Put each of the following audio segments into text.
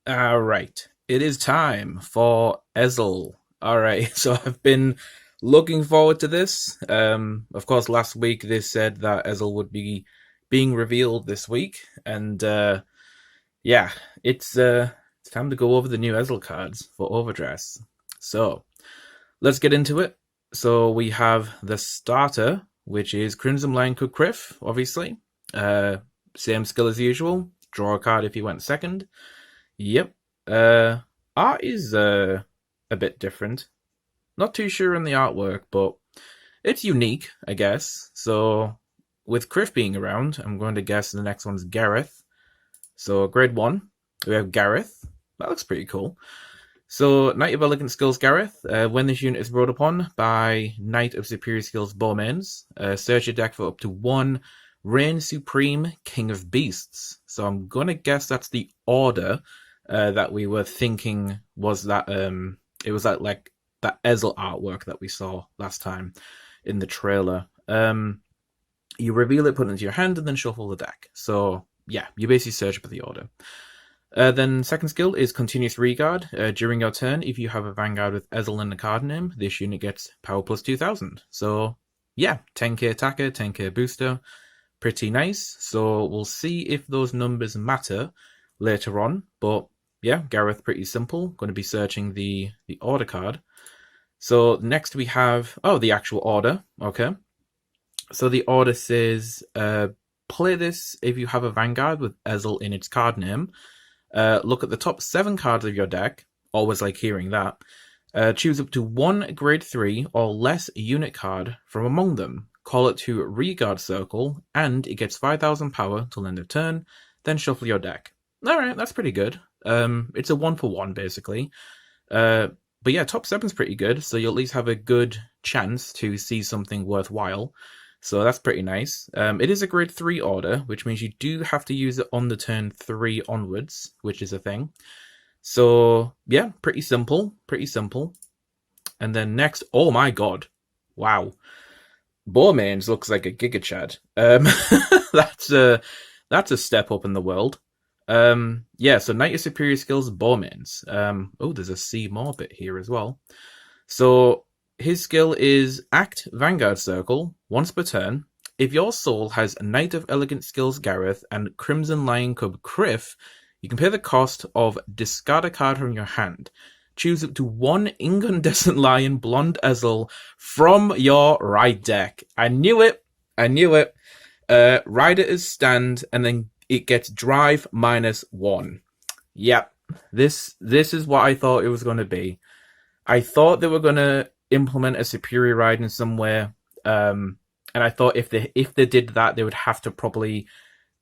Alright, it is time for Ezel. Alright, so I've been looking forward to this. Of course, last week they said that Ezel would be being revealed this week, and yeah, it's time to go over the new Ezel cards for Overdress. So let's get into it. So we have the starter, which is Crimson Lion Kyrph, obviously. Uh, Same skill as usual. Draw a card if you went second. Yep. Uh, Art is a bit different. Not too sure on the artwork, but it's unique, I guess. So with Kyrph being around, I'm going to guess the next one's Gareth. So grade one, we have Gareth. That looks pretty cool. So Knight of Elegant Skills Gareth. When this unit is brought upon by Knight of Superior Skills Beaumains, search your deck for up to one Reign Supreme King of Beasts. So I'm gonna guess that's the order that we were thinking was that it was like that Ezel artwork that we saw last time in the trailer. You reveal it, put it into your hand, and then shuffle the deck. So yeah, you basically search for the order. Then second skill is Continuous Regard. During your turn, if you have a Vanguard with Ezel in the card name, this unit gets power plus 2000. So yeah, 10k attacker, 10k booster. Pretty nice. So we'll see if those numbers matter later on. But yeah, Gareth, pretty simple. Going to be searching the order card. So next we have, the actual order. Okay. So the order says, play this if you have a Vanguard with Ezel in its card name. Look at the top 7 cards of your deck. Always like hearing that. Choose up to one grade 3 or less unit card from among them. Call it to Regard Circle, and it gets 5,000 power till end of turn. Then shuffle your deck. Alright, that's pretty good. It's a 1-for-1, basically. But yeah, top 7's pretty good, so you'll at least have a good chance to see something worthwhile. So that's pretty nice. It is a grade 3 order, which means you do have to use it on the turn 3 onwards, which is a thing. So yeah, pretty simple, pretty simple. And then next, oh my god, wow, Beaumains looks like a Giga Chad. That's a step up in the world. Yeah, so Knight of Superior Skills Beaumains. There's a C more bit here as well. So his skill is Act Vanguard Circle once per turn. If your soul has Knight of Elegant Skills Gareth and Crimson Lion Cub Kyrph, you can pay the cost of discard a card from your hand. Choose up to one Incandescent Lion Blond Ezel from your right deck. I knew it. I knew it. Ride it as stand, and then it gets drive -1. Yep. This is what I thought it was going to be. I thought they were going to implement a superior ride in somewhere. And I thought if they did that, they would have to probably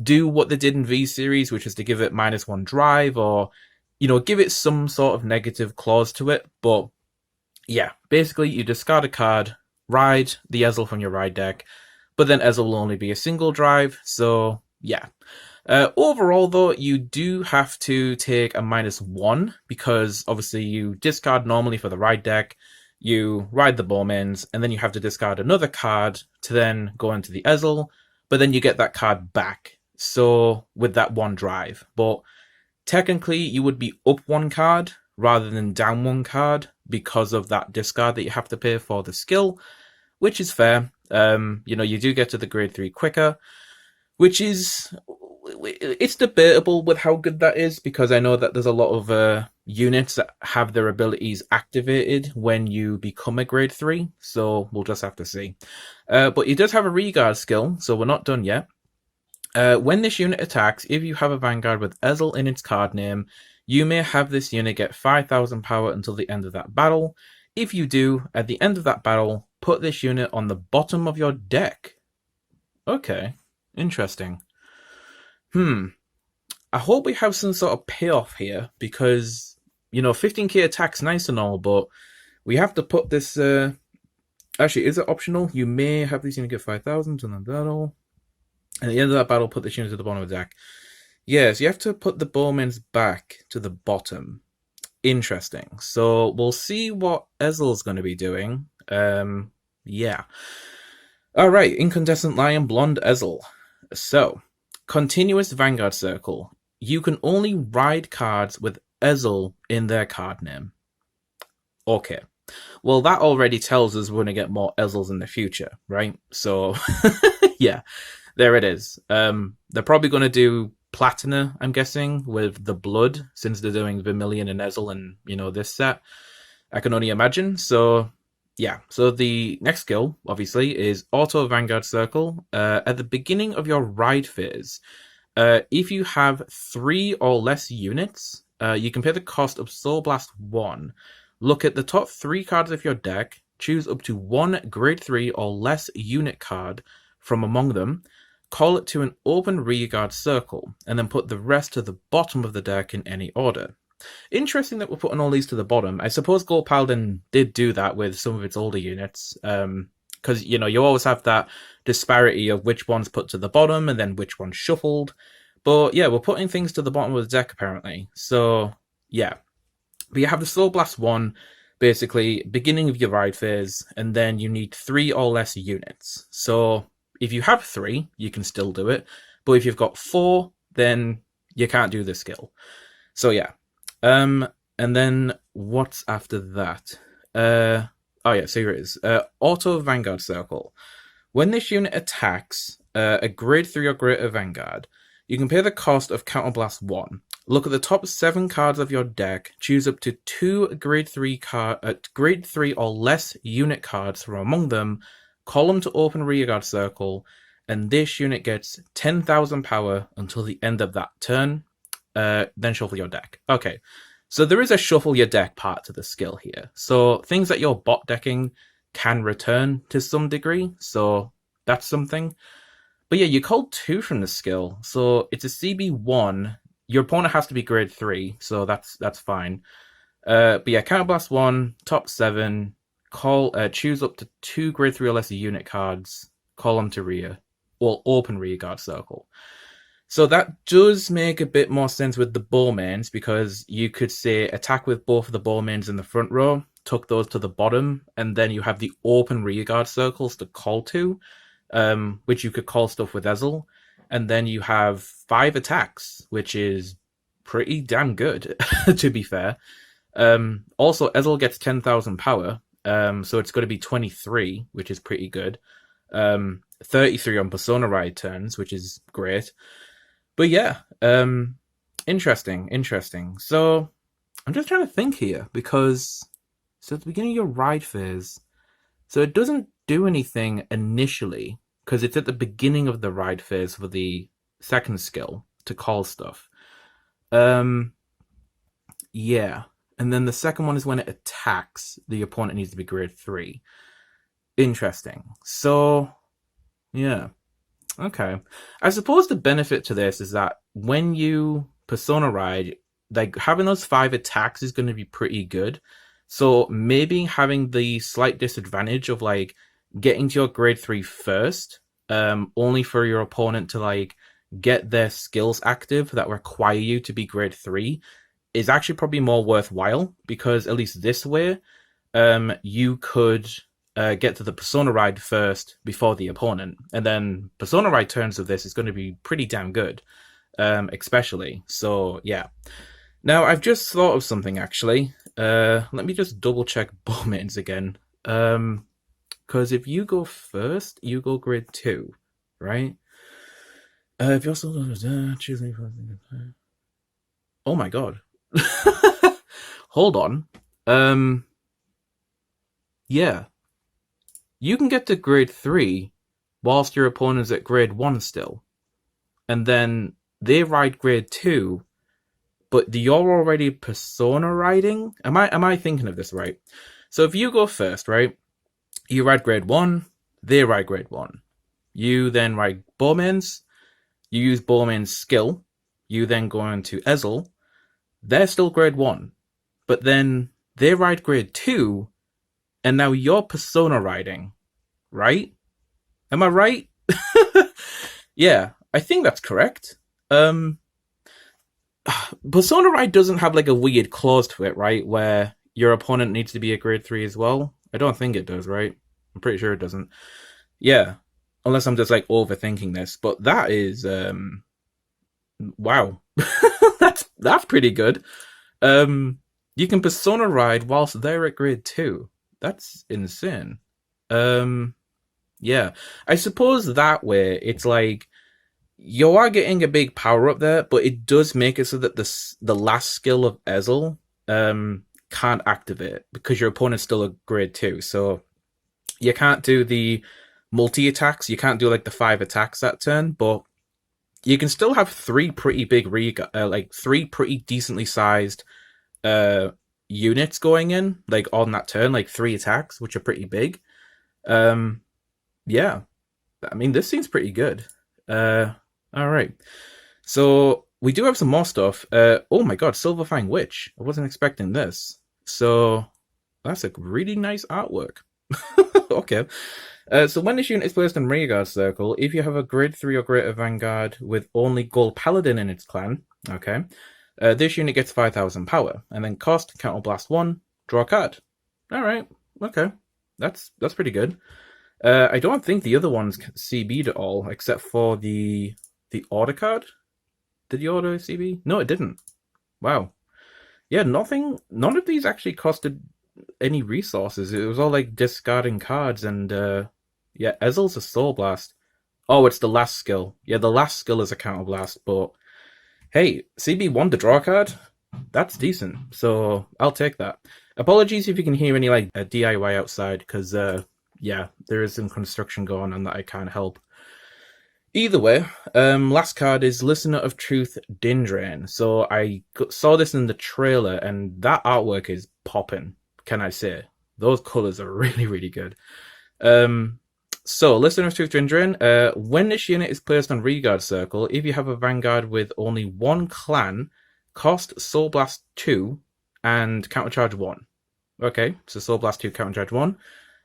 do what they did in V Series, which is to give it -1 drive, or give it some sort of negative clause to it. But yeah, basically you discard a card, ride the Ezel from your ride deck, but then Ezel will only be a single drive. So yeah. Overall, though, you do have to take a -1 because obviously you discard normally for the ride deck, you ride the Beaumains, and then you have to discard another card to then go into the Ezel, but then you get that card back. So with that one drive, but technically you would be up one card rather than down one card because of that discard that you have to pay for the skill, which is fair. You do get to the grade 3 quicker, which is, it's debatable with how good that is, because I know that there's a lot of units that have their abilities activated when you become a grade 3, so we'll just have to see. But it does have a Regard skill, so we're not done yet. When this unit attacks, if you have a Vanguard with Ezel in its card name, you may have this unit get 5,000 power until the end of that battle. If you do, at the end of that battle, put this unit on the bottom of your deck. Okay, interesting. I hope we have some sort of payoff here, because 15k attack's nice and all, but we have to put this. Actually, is it optional? You may have this unit get 5,000 in the battle. At the end of that battle, put this unit to the bottom of the deck. Yes, you have to put the Beaumains back to the bottom. Interesting. So we'll see what Ezel's going to be doing. Yeah. All right, Incandescent Lion Blond Ezel. So, Continuous Vanguard Circle. You can only ride cards with Ezel in their card name. Okay. Well, that already tells us we're going to get more Ezels in the future, right? So, yeah, there it is. They're probably going to do Platina, I'm guessing, with the Blood, since they're doing Vermilion and Ezel and, this set. I can only imagine. So, yeah. So the next skill, obviously, is Auto Vanguard Circle. At the beginning of your ride phase, if you have 3 or less units, you can pay the cost of Soul Blast 1. Look at the top 3 cards of your deck, choose up to 1 grade 3 or less unit card from among them, call it to an open rearguard circle, and then put the rest to the bottom of the deck in any order. Interesting that we're putting all these to the bottom. I suppose Gold Paladin did do that with some of its older units, because, you always have that disparity of which one's put to the bottom and then which one's shuffled. But yeah, we're putting things to the bottom of the deck, apparently. So, yeah. But you have the Soul Blast 1, basically, beginning of your ride phase, and then you need 3 or less units. So, if you have 3, you can still do it. But if you've got 4, then you can't do this skill. So, yeah. And then, what's after that? So here it is. Auto Vanguard Circle. When this unit attacks a grade 3 or greater Vanguard, you can pay the cost of Counterblast 1. Look at the top 7 cards of your deck, choose up to 2 grade 3 or less unit cards from among them, call them to open rearguard circle, and this unit gets 10,000 power until the end of that turn. Then shuffle your deck. Okay, so there is a shuffle your deck part to the skill here. So things that you're bot decking can return to some degree, so that's something. But yeah, you called 2 from the skill, so it's a CB1. Your opponent has to be grade 3, so that's fine. But yeah, Counterblast 1, top 7, choose up to 2 grade 3 or less unit cards, call them to rear, or open rearguard circle. So that does make a bit more sense with the Beaumains, because you could say attack with both of the Beaumains in the front row, tuck those to the bottom, and then you have the open rearguard circles to call to, which you could call stuff with Ezel. And then you have 5 attacks, which is pretty damn good, to be fair. Also, Ezel gets 10,000 power, so it's going to be 23, which is pretty good. 33 on Persona Ride turns, which is great. But yeah, interesting. So, I'm just trying to think here, because so at the beginning of your ride phase, so it doesn't do anything initially, because it's at the beginning of the ride phase for the second skill to call stuff. Yeah. And then the second one is when it attacks, the opponent needs to be grade 3. Interesting. So, yeah. Okay. I suppose the benefit to this is that when you Persona Ride, like having those 5 attacks is going to be pretty good. So maybe having the slight disadvantage of like getting to your grade 3 first, only for your opponent to like get their skills active that require you to be grade 3 is actually probably more worthwhile, because at least this way, you could get to the Persona Ride first before the opponent, and then Persona Ride turns of this is going to be pretty damn good, especially. So yeah. Now I've just thought of something actually. Let me just double check Beaumains again. Because if you go first, you go grade 2, right? If you also choose me. Oh my god. Hold on. Yeah. You can get to grade 3 whilst your opponent's at grade 1 still. And then they ride grade 2, but you're already Persona riding? Am I thinking of this right? So if you go first, right? You ride grade 1, they ride grade 1. You then ride Beaumains, you use Beaumains' skill, you then go into Ezel, they're still grade 1, but then they ride grade 2, and now you're Persona riding, right? Am I right? Yeah, I think that's correct. Persona Ride doesn't have like a weird clause to it, right? Where your opponent needs to be a grade 3 as well. I don't think it does, right? I'm pretty sure it doesn't. Yeah, unless I'm just like overthinking this, but that is wow. That's pretty good. You can persona ride whilst they're at grade 2. That's insane. Um, yeah. I suppose that way it's like you are getting a big power up there, but it does make it so that the last skill of Ezel can't activate because your opponent's still a grade 2. So you can't do the multi attacks. You can't do like the 5 attacks that turn, but you can still have 3 pretty big like 3 pretty decently sized uh units going in like on that turn, like 3 attacks, which are pretty big. Um, yeah, I mean this seems pretty good. All right, so we do have some more stuff. Oh my god, Silver Fang Witch! I wasn't expecting this. So that's a really nice artwork. Okay. So when this unit is placed in Rearguard Circle, if you have a grade 3 or greater Vanguard with only Gold Paladin in its clan, okay, this unit gets 5,000 power, and then cost, Counterblast 1, draw a card. Alright, okay. That's pretty good. I don't think the other ones CB'd at all, except for the order card. Did the order CB? No, it didn't. Wow. Yeah, none of these actually costed any resources. It was all like discarding cards, and yeah, Ezel's a Soul Blast. Oh, it's the last skill. Yeah, the last skill is a Counterblast, but hey, CB1 to draw a card? That's decent, so I'll take that. Apologies if you can hear any like a DIY outside, because yeah, there is some construction going on that I can't help. Either way, last card is Listener of Truth, Dindrane. So I saw this in the trailer, and that artwork is popping, can I say? Those colors are really, really good. So, Listener of Truth, Dindrane, when this unit is placed on Rearguard Circle, if you have a Vanguard with only 1 clan, cost Soul Blast 2 and Countercharge 1. Okay, so Soul Blast 2, Countercharge 1.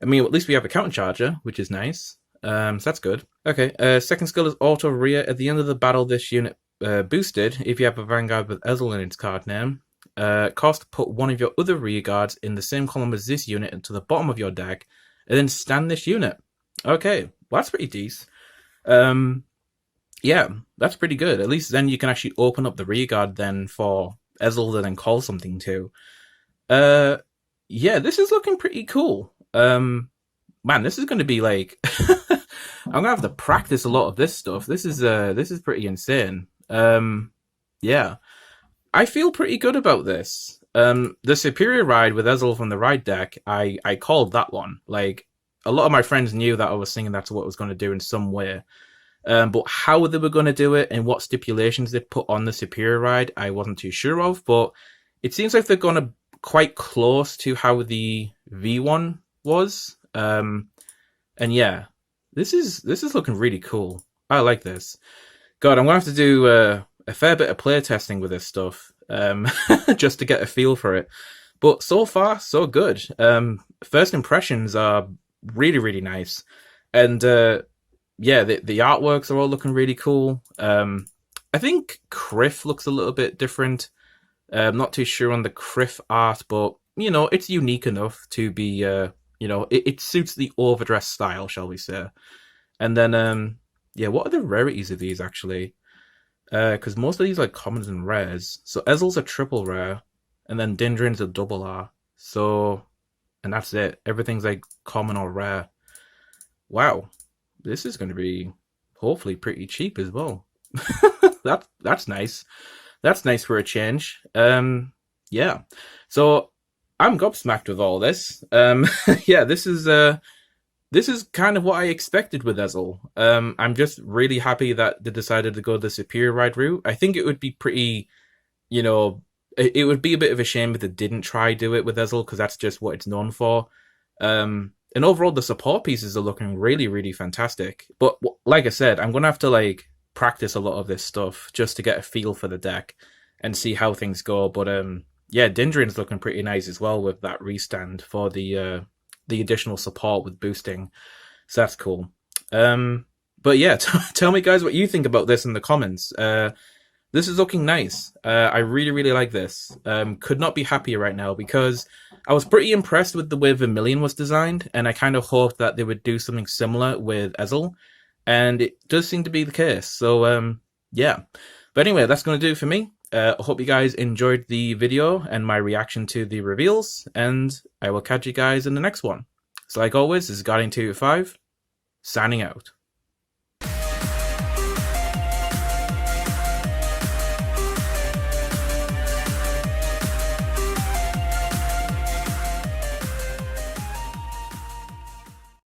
I mean, at least we have a Countercharger, which is nice. So that's good. Okay, second skill is Auto Rear. At the end of the battle, this unit boosted if you have a Vanguard with Ezel in its card name. Cost, put one of your other rear guards in the same column as this unit and to the bottom of your deck, and then stand this unit. Okay, well, that's pretty decent. Yeah, that's pretty good. At least then you can actually open up the rear guard then for Ezel to then call something to. Yeah, this is looking pretty cool. Man, this is going to be like I'm gonna have to practice a lot of this stuff. This is pretty insane. Yeah, I feel pretty good about this. The Superior Ride with Ezel from the ride deck, I called that one. Like a lot of my friends knew that I was thinking that's what I was going to do in some way. But how they were going to do it and what stipulations they put on the Superior Ride, I wasn't too sure of. But it seems like they're going to quite close to how the V1 was. And yeah, this is looking really cool. I like this. God, I'm gonna have to do a fair bit of playtesting with this stuff, just to get a feel for it. But so far, so good. First impressions are really, really nice, and yeah, the artworks are all looking really cool. I think Kyrph looks a little bit different. I'm not too sure on the Kyrph art, but you know, it's unique enough to be you know, it suits the overdress style, shall we say. And then, yeah, what are the rarities of these, actually? Because most of these are commons and rares. So Ezel's a triple rare, and then Dindrane's a double R. So, and that's it. Everything's like common or rare. Wow. This is going to be, hopefully, pretty cheap as well. That's nice. That's nice for a change. Yeah. So, I'm gobsmacked with all this. Yeah, this is kind of what I expected with Ezel. I'm just really happy that they decided to go the Superior Ride route. I think it would be pretty, you know, it would be a bit of a shame if they didn't try do it with Ezel, because that's just what it's known for. And overall, the support pieces are looking really, really fantastic. But like I said, I'm gonna have to like practice a lot of this stuff just to get a feel for the deck and see how things go. But yeah, Dindrane's looking pretty nice as well with that restand for the additional support with boosting. So that's cool. But yeah, tell me guys what you think about this in the comments. This is looking nice. I really, really like this. Could not be happier right now because I was pretty impressed with the way Vermilion was designed, and I kind of hoped that they would do something similar with Ezel, and it does seem to be the case. So yeah. But anyway, that's going to do it for me. I hope you guys enjoyed the video and my reaction to the reveals, and I will catch you guys in the next one. So like always, this is Guardian 285, signing out.